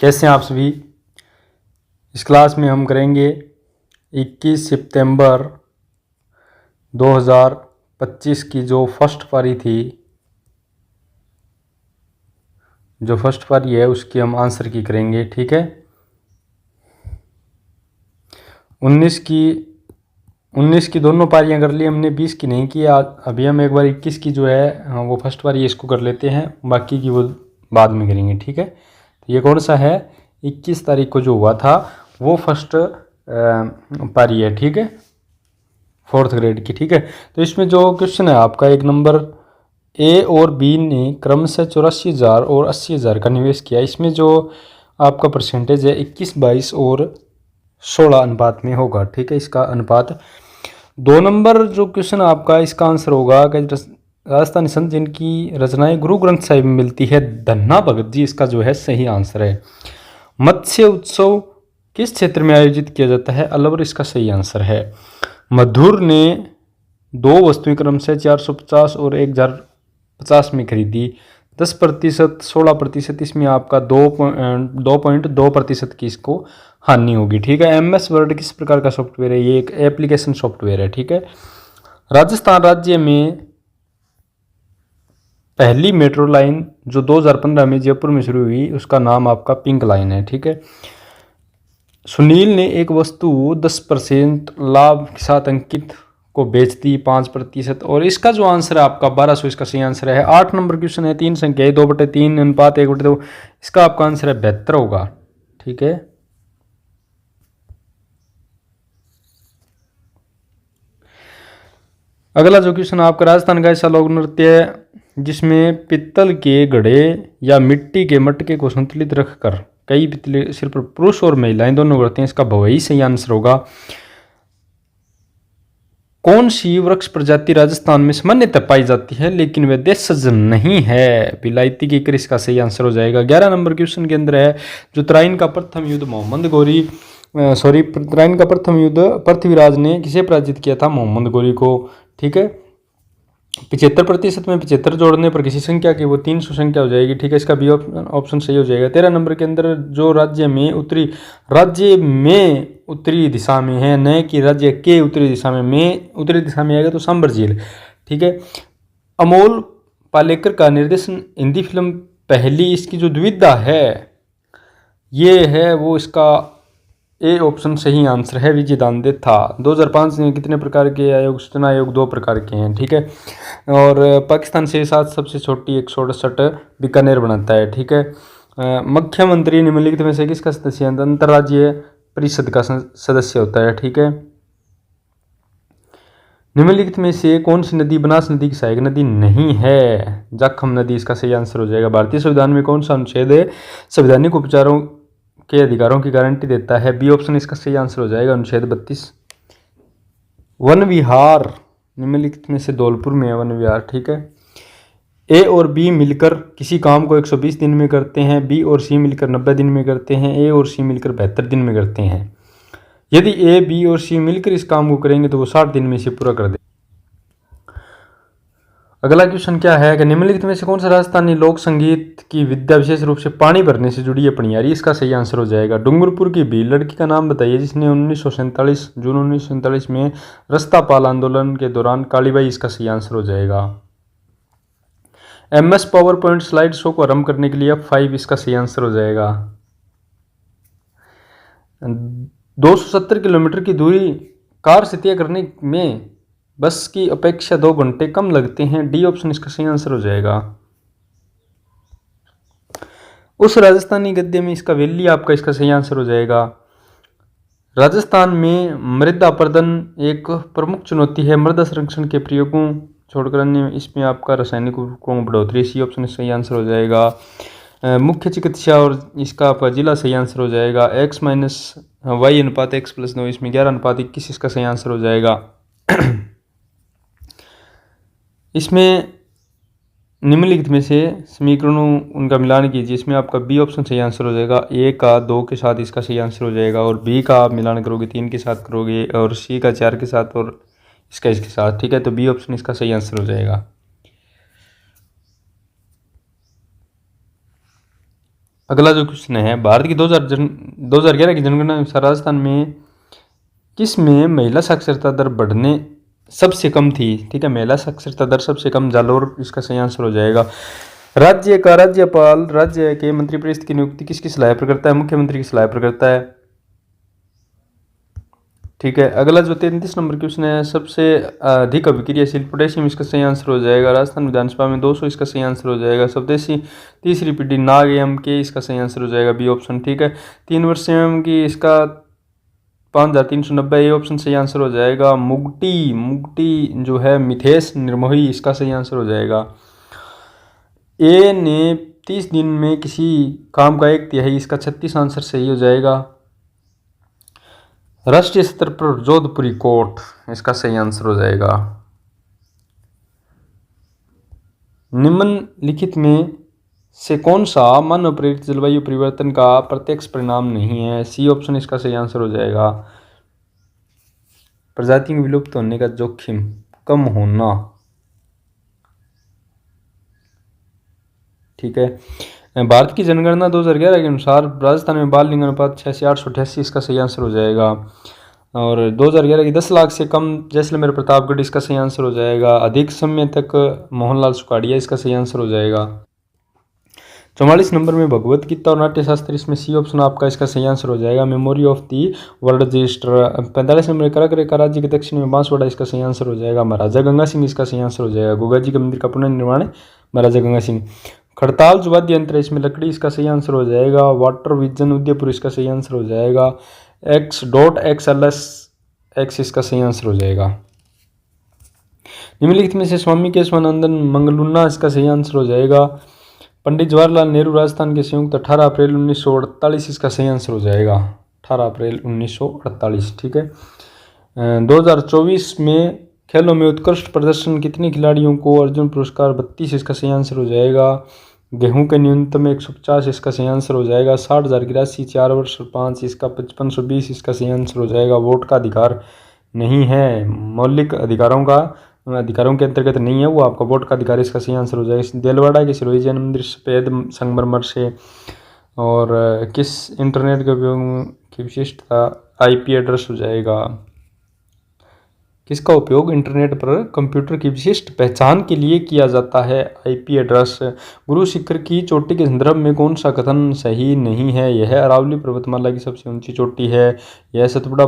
कैसे हैं आप सभी। इस क्लास में हम करेंगे 21 सितंबर 2025 की जो फर्स्ट पारी थी, जो फर्स्ट पारी है उसकी हम आंसर की करेंगे। ठीक है। 19 की दोनों पारियां कर ली हमने, 20 की नहीं की। अभी हम एक बार 21 की जो है वो फर्स्ट पारी इसको कर लेते हैं, बाकी की वो बाद में करेंगे। ठीक है। तो ये कौन सा है, 21 तारीख को जो हुआ था वो फर्स्ट पारी है। ठीक है, 4th ग्रेड की। ठीक है। तो इसमें जो क्वेश्चन है आपका, एक नंबर ए और बी ने क्रमशः 84,000 और 80,000 का निवेश किया। इसमें जो आपका परसेंटेज है 21, 22 और 16 अनुपात में होगा। ठीक है, इसका अनुपात। 2 नंबर जो क्वेश्चन आपका, इसका आंसर होगा कि राजस्थानी संत जिनकी रचनाएं गुरु ग्रंथ साहिब में मिलती है, धन्ना भगत जी, इसका जो है सही आंसर है। मत्स्य उत्सव किस क्षेत्र में आयोजित किया जाता है, अलवर, इसका सही आंसर है। मधुर ने 2 वस्तुएं क्रमशः 450 और 1050 में खरीदी। 10%, 16%, इसमें आपका 2.2% की इसको हानि होगी। ठीक है। MS वर्ड किस प्रकार का सॉफ्टवेयर है, ये एक एप्लीकेशन सॉफ्टवेयर है। ठीक है। राजस्थान राज्य में पहली मेट्रो लाइन जो 2015 में जयपुर में शुरू हुई, उसका नाम आपका पिंक लाइन है। ठीक है। सुनील ने एक वस्तु 10% लाभ के साथ अंकित को बेच दी 5%, और इसका जो आंसर है आपका 1200, इसका सही आंसर है। 8 नंबर क्वेश्चन है, 3 संख्या है, 2/3 अनुपात 1/2, इसका आपका आंसर है 72 होगा। ठीक है। अगला जो क्वेश्चन आपका, राजस्थान का ऐसा लोक नृत्य है जिसमें पित्तल के घड़े या मिट्टी के मटके को संतुलित रखकर कई पितले सिर पर पुरुष और महिलाएं दोनों करते हैं, इसका भवई सही आंसर होगा। कौन सी वृक्ष प्रजाति राजस्थान में सामान्यतः पाई जाती है लेकिन वह देशज नहीं है, विलायती की कृषि, इसका सही आंसर हो जाएगा। 11 नंबर क्वेश्चन के अंदर है, जो तराइन का प्रथम युद्ध तराइन का प्रथम युद्ध पृथ्वीराज ने किसे पराजित किया था, मोहम्मद गोरी को। ठीक है। 75% में 75 जोड़ने पर किसी संख्या की वो 300 संख्या हो जाएगी। ठीक है, इसका बी ऑप्शन सही हो जाएगा। 13 नंबर के अंदर, जो राज्य में उत्तरी दिशा में है, न कि राज्य के उत्तरी दिशा में उत्तरी दिशा में आएगा तो सांबर झील। ठीक है। अमोल पालेकर का निर्देशन हिंदी फिल्म पहली, इसकी जो द्विधा है ये है वो, इसका ए ऑप्शन सही आंसर है, विजय दांदे था। 2005 में कितने प्रकार के आयोग, सूचना आयोग 2 प्रकार के हैं। ठीक है। और पाकिस्तान से 7 सबसे छोटी 168 बीकानेर बनाता है। ठीक है। मुख्यमंत्री निम्नलिखित में से किसका सदस्य है, अंतर्राज्यीय परिषद का सदस्य होता है। ठीक है। निम्नलिखित में से कौन सी नदी बनास नदी की सहायक नदी नहीं है, जाखम नदी, इसका सही आंसर हो जाएगा। भारतीय संविधान में कौन सा अनुच्छेद संवैधानिक उपचारों के अधिकारों की गारंटी देता है, बी ऑप्शन इसका सही आंसर हो जाएगा, अनुच्छेद 32। वन विहार निम्नलिखित में से धौलपुर में है वन विहार। ठीक है। ए और बी मिलकर किसी काम को 120 दिन में करते हैं, बी और सी मिलकर 90 दिन में करते हैं, ए और सी मिलकर 72 दिन में करते हैं। यदि ए, बी और सी मिलकर इस काम को करेंगे तो वो 60 दिन में इसे पूरा कर दें। अगला क्वेश्चन क्या है कि निम्नलिखित में से कौन सा राजस्थानी लोक संगीत की विद्या विशेष रूप से पानी भरने से जुड़ी है, पनियारी, इसका सही आंसर हो जाएगा। डूंगरपुर की भी लड़की का नाम बताइए जिसने जून 1947 में रस्तापाल आंदोलन के दौरान कालीबाई, इसका सही आंसर हो जाएगा। MS power point slide show को आरंभ करने के लिए F5, इसका सही आंसर हो जाएगा। 270 किलोमीटर की दूरी कार से तय करने में बस की अपेक्षा 2 घंटे कम लगते हैं, डी ऑप्शन इसका सही आंसर हो जाएगा। उस राजस्थानी गद्य में, इसका वैली आपका इसका सही आंसर हो जाएगा। राजस्थान में मृदा अपरदन एक प्रमुख चुनौती है, मृदा संरक्षण के प्रयोगों छोड़कर अन्य इसमें आपका रासायनिक उर्वरकों में बढ़ोतरी, सी ऑप्शन सही आंसर हो जाएगा। मुख्य चिकित्सा और इसका आपका जिला सही आंसर हो जाएगा। X-Y अनुपात X+9, इसमें 11:21, इसका सही आंसर हो जाएगा। इसमें निम्नलिखित में से समीकरणों उनका मिलान कीजिए, इसमें आपका बी ऑप्शन सही आंसर हो जाएगा। ए का 2 के साथ इसका सही आंसर हो जाएगा, और बी का आप मिलान करोगे 3 के साथ करोगे, और सी का 4 के साथ, और इसका इसके साथ। ठीक है। तो बी ऑप्शन इसका सही आंसर हो जाएगा। अगला जो क्वेश्चन है, भारत की 2011 की जनगणना अनुसार राजस्थान में किस में महिला साक्षरता दर बढ़ने सबसे कम थी? ठीक है, महिला साक्षरता दर सबसे कम जालोर इसका सही आंसर हो जाएगा। राज्य का राज्यपाल राज्य के मंत्रिपरिषद की नियुक्ति किसकी सलाह पर करता है? मुख्यमंत्री की सलाह पर करता है। ठीक है, अगला जो 33 नंबर क्वेश्चन है, सबसे अधिक अभिक्रियाशील पोटेशियम इसका सही आंसर हो जाएगा। राजस्थान विधानसभा में 200 इसका सही आंसर हो जाएगा। स्वदेशी तीसरी पीढ़ी नाग एम के इसका सही आंसर हो जाएगा, बी ऑप्शन। ठीक है, 3 वर्ष एम की इसका 5390 ये ऑप्शन सही आंसर हो जाएगा। मुगटी जो है मिथेश निर्मोही इसका सही आंसर हो जाएगा। ए ने 30 दिन में किसी काम का 1/3 इसका 36 आंसर सही हो जाएगा। राष्ट्रीय स्तर पर जोधपुरी कोर्ट इसका सही आंसर हो जाएगा। निम्नलिखित में से कौन सा मानव प्रेरित जलवायु परिवर्तन का प्रत्यक्ष परिणाम नहीं है? सी ऑप्शन इसका सही आंसर हो जाएगा। प्रजातियों के विलुप्त होने का जोखिम कम होना। ठीक है, भारत की जनगणना 2011 के अनुसार राजस्थान में बाल लिंग अनुपात 86,888 इसका सही आंसर हो जाएगा। और 2011 की 10 लाख से कम जैसलमेर प्रतापगढ़ इसका सही आंसर हो जाएगा। अधिक समय तक मोहनलाल सुखाड़िया इसका सही आंसर हो जाएगा। 44 नंबर में भगवत गीता और नाट्य शास्त्र, इसमें सी ऑप्शन आपका इसका सही आंसर हो जाएगा। Memory of the world register. 45 number करक रेखा राज्य के दक्षिण में बांसवाड़ा इसका सही आंसर हो जाएगा। महाराजा गंगा सिंह इसका सही आंसर हो जाएगा। गोगा जी के मंदिर का पुनर्निर्माण महाराजा गंगा सिंह। खड़ताल जो वाद्य यंत्र इसमें लकड़ी इसका सही आंसर हो जाएगा। वाटर विजन उदयपुर इसका सही आंसर हो जाएगा। X.XLS X इसका सही आंसर हो जाएगा। निम्नलिखित में से स्वामी केशवानंदन मंगलुन्ना इसका सही आंसर हो जाएगा। पंडित जवाहरलाल नेहरू राजस्थान के संयुक्त 18 अप्रैल 1948 इसका सही आंसर हो जाएगा। 18 अप्रैल 1948। ठीक है, 2024 में खेलों में उत्कृष्ट प्रदर्शन कितने खिलाड़ियों को अर्जुन पुरस्कार? 32 इसका सही आंसर हो जाएगा। गेहूं के न्यूनतम 150 इसका सही आंसर हो जाएगा। 60,000 की राशि 4 वर्ष और 5 इसका 5520 इसका सही आंसर हो जाएगा। वोट का अधिकार नहीं है, मौलिक अधिकारों के अंतर्गत नहीं है, वो आपका वोट का अधिकार इसका सही आंसर हो जाएगा। देलवाड़ा के सिरोही जैन मंदिर सफेद संगमरमर से। और किस इंटरनेट के उपयोग की विशिष्टता? IP एड्रेस हो जाएगा। किसका उपयोग इंटरनेट पर कंप्यूटर की विशिष्ट पहचान के लिए किया जाता है? IP address. गुरु शिखर की चोटी के संदर्भ में कौन सा कथन सही नहीं है? यह अरावली पर्वतमाला की सबसे ऊंची चोटी है। यह सतपुड़ा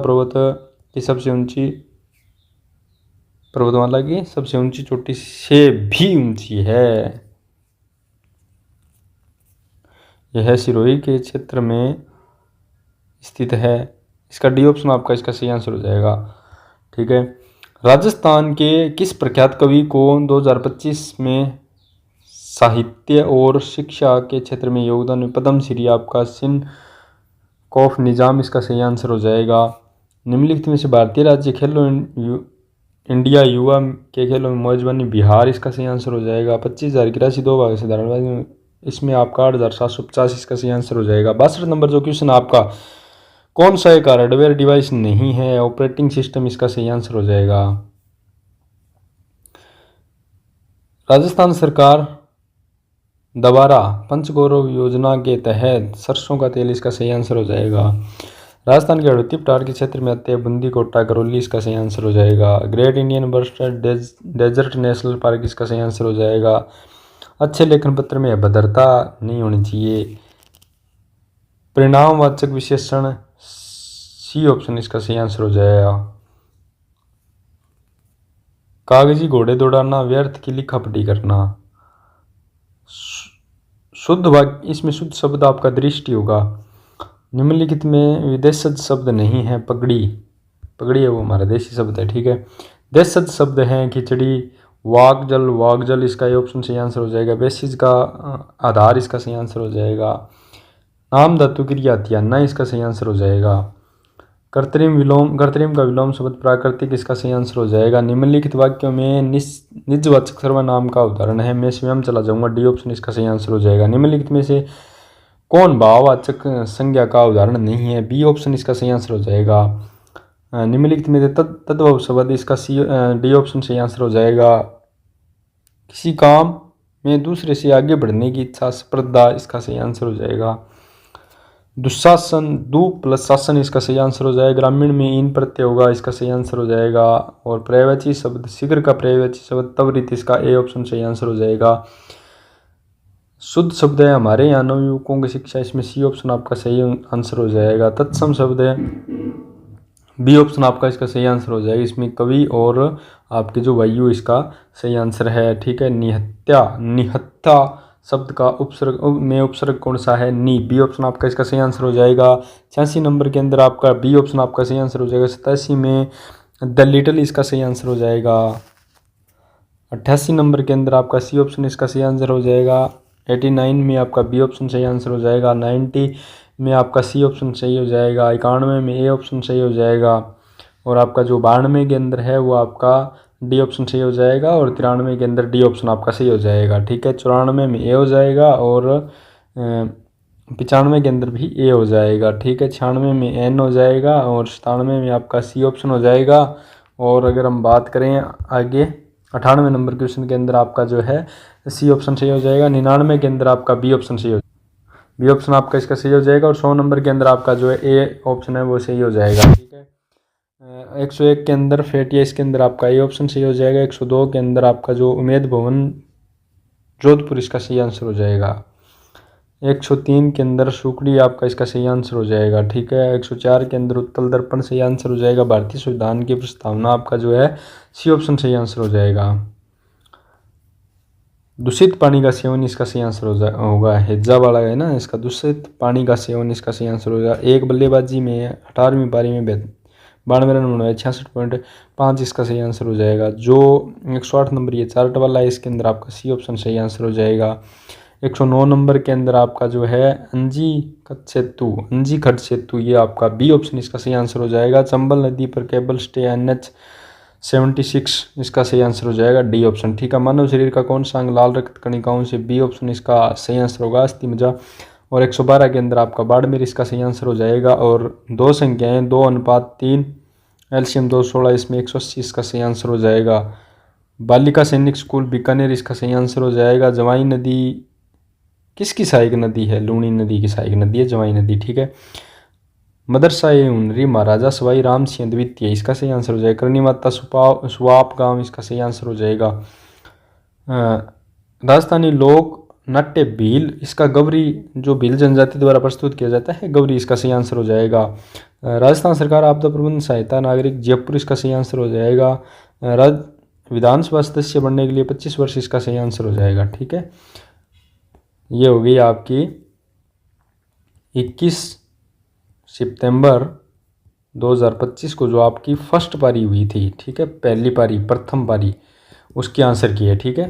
पर्वतमाला की सबसे ऊंची चोटी से भी ऊंची है। यह सिरोही के क्षेत्र में स्थित है। इसका डी ऑप्शन आपका इसका सही आंसर हो जाएगा। ठीक है, राजस्थान के किस प्रख्यात कवि को 2025 में साहित्य और शिक्षा के क्षेत्र में योगदान में पद्मश्री आपका सिन कॉफ निजाम इसका सही आंसर हो जाएगा। निम्नलिखित में से भारतीय राज्य खेलो इंडिया युवा के खेलों में मेजबानी बिहार इसका सही आंसर हो जाएगा। 25,000 की राशि 2 भाग से धारावाहिक, इसमें आपका 8,750 इसका सही आंसर हो जाएगा। 62 नंबर जो क्वेश्चन आपका, कौन सा एक हार्डवेयर डिवाइस नहीं है? ऑपरेटिंग सिस्टम इसका सही आंसर हो जाएगा। राजस्थान सरकार द्वारा पंचगौरव योजना के तहत सरसों का तेल इसका सही आंसर हो जाएगा। राजस्थान के हड़ौती पठार के क्षेत्र में आते हैं बूंदी कोटा करौली इसका सही आंसर हो जाएगा। Great Indian bustard desert national park इसका सही आंसर हो जाएगा। अच्छे लेखन पत्र में अभद्रता नहीं होनी चाहिए। परिणामवाचक विशेषण सी ऑप्शन इसका सही आंसर हो जाएगा। कागजी घोड़े दौड़ाना, व्यर्थ की लिखापढ़ी करना। शुद्ध वाक्य, इसमें शुद्ध शब्द आपका दृष्टि होगा। निम्नलिखित में विदेशज शब्द नहीं है। पगड़ी है वो हमारा देशी शब्द है। ठीक है, देशज शब्द हैं खिचड़ी, वागजल इसका ये ऑप्शन सही आंसर हो जाएगा। बेसिस का आधार इसका सही आंसर हो जाएगा। नाम धातु क्रिया हथियाना इसका सही आंसर हो जाएगा। कर्तरिम का विलोम शब्द प्राकृतिक इसका सही आंसर हो जाएगा। निम्नलिखित वाक्यों में निजवाचक सर्वनाम का उदाहरण है। मैं स्वयं चला जाऊंगा, डी ऑप्शन इसका सही आंसर हो जाएगा। निम्नलिखित में से कौन भाववाचक संज्ञा का उदाहरण नहीं है? बी ऑप्शन इसका सही आंसर हो जाएगा। निम्नलिखित में से तद्भव शब्द इसका डी ऑप्शन सही आंसर हो जाएगा। किसी काम में दूसरे से आगे बढ़ने की इच्छा, स्पर्धा इसका सही आंसर हो जाएगा। दुशासन, दु प्लस शासन इसका सही आंसर हो जाएगा। ग्रामीण में इन प्रत्यय होगा, इसका सही आंसर हो जाएगा। और पर्यायवाची शब्द, शीघ्र का पर्यायवाची शब्द त्वरित, इसका ए ऑप्शन सही आंसर हो जाएगा। शुद्ध शब्द है हमारे यहाँ नवयुवकों की शिक्षा, इसमें सी ऑप्शन आपका सही आंसर हो जाएगा। तत्सम शब्द है, बी ऑप्शन आपका इसका सही आंसर हो जाएगा। इसमें कवि और आपके जो वायु इसका सही आंसर है, ठीक है। निहत्या, निहत्था शब्द का उपसर्ग में उपसर्ग कौन सा है, नी, बी ऑप्शन आपका इसका सही आंसर हो जाएगा। 86 नंबर के अंदर आपका बी ऑप्शन आपका सही आंसर हो जाएगा। 87 में द लिटिल इसका सही आंसर हो जाएगा। 88 नंबर के अंदर आपका सी ऑप्शन इसका सही आंसर हो जाएगा। 89 में आपका बी ऑप्शन सही आंसर हो जाएगा। 90 में आपका सी ऑप्शन सही हो जाएगा। 91 में ए ऑप्शन सही हो जाएगा। और आपका जो 92 के अंदर है वो आपका डी ऑप्शन सही हो जाएगा। और 93 के अंदर डी ऑप्शन आपका सही हो जाएगा, ठीक है। 94 में ए हो जाएगा और 95 के अंदर भी ए हो जाएगा, ठीक है। 96 में एन हो जाएगा और 97 में आपका सी ऑप्शन हो जाएगा। और अगर हम बात करें आगे 98 नंबर क्वेश्चन के अंदर आपका जो है सी ऑप्शन सही हो जाएगा। 99 के अंदर आपका बी ऑप्शन सही हो, बी ऑप्शन आपका इसका सही हो जाएगा। और 100 नंबर के अंदर आपका जो है ए ऑप्शन है वो सही हो जाएगा, ठीक है। 101 के अंदर फेटिया, इसके अंदर आपका ए ऑप्शन सही हो जाएगा। 102 के अंदर आपका जो उमेद भवन जोधपुर इसका सही आंसर हो जाएगा। 103 के अंदर सुकड़ी आपका इसका सही आंसर हो जाएगा, ठीक है। 104 के अंदर उत्तल दर्पण सही आंसर हो जाएगा। भारतीय संविधान की प्रस्तावना आपका जो है सी ऑप्शन सही आंसर हो जाएगा। दूषित पानी का सेवन इसका सही आंसर होगा। हेजा वाला है ना इसका, दूषित पानी का सेवन इसका सही आंसर होगा। एक बल्लेबाजी में 18वीं पारी में 92 रन बनाए, 66.5 इसका सही आंसर हो जाएगा। जो 108 नंबर ये चार्ट वाला है, इसके अंदर आपका सी ऑप्शन सही आंसर हो जाएगा। 109 नंबर के अंदर आपका जो है अंजी खट सेतु, ये आपका बी ऑप्शन इसका सही आंसर हो जाएगा। चंबल नदी पर केबल स्टे NH 76 इसका सही आंसर हो जाएगा, डी ऑप्शन, ठीक है। मानव शरीर का कौन सा अंग लाल रक्त कणिकाओं से, बी ऑप्शन इसका सही आंसर होगा, अस्थि मज्जा। और 112 के अंदर आपका बाड़मेर इसका सही आंसर हो जाएगा। और दो संख्याएं 2:3 एलसीएम 216, इसमें 180 इसका सही आंसर हो जाएगा। बालिका सैनिक स्कूल बीकानेर इसका सही आंसर हो जाएगा। जवाई नदी किसकी सहायक नदी है, लूणी नदी की सहायक नदी है जवाई नदी, ठीक है। मदरसा ए हुनरी महाराजा सवाई राम सिंह द्वितीय इसका सही आंसर हो जाएगा। करनी माता सुवाप गांव इसका सही आंसर हो जाएगा। राजस्थानी लोक नाट्य भील, इसका गौरी जो भील जनजाति द्वारा प्रस्तुत किया जाता है, गौरी इसका सही आंसर हो जाएगा। राजस्थान सरकार आपदा प्रबंधन सहायता नागरिक जयपुर इसका सही आंसर हो जाएगा। विधानसभा सदस्य बनने के लिए 25 वर्ष इसका सही आंसर हो जाएगा, ठीक है। ये हो गई आपकी 21 सितंबर 2025 को जो आपकी फर्स्ट पारी हुई थी, ठीक है, पहली पारी प्रथम पारी, उसके आंसर की है, ठीक है।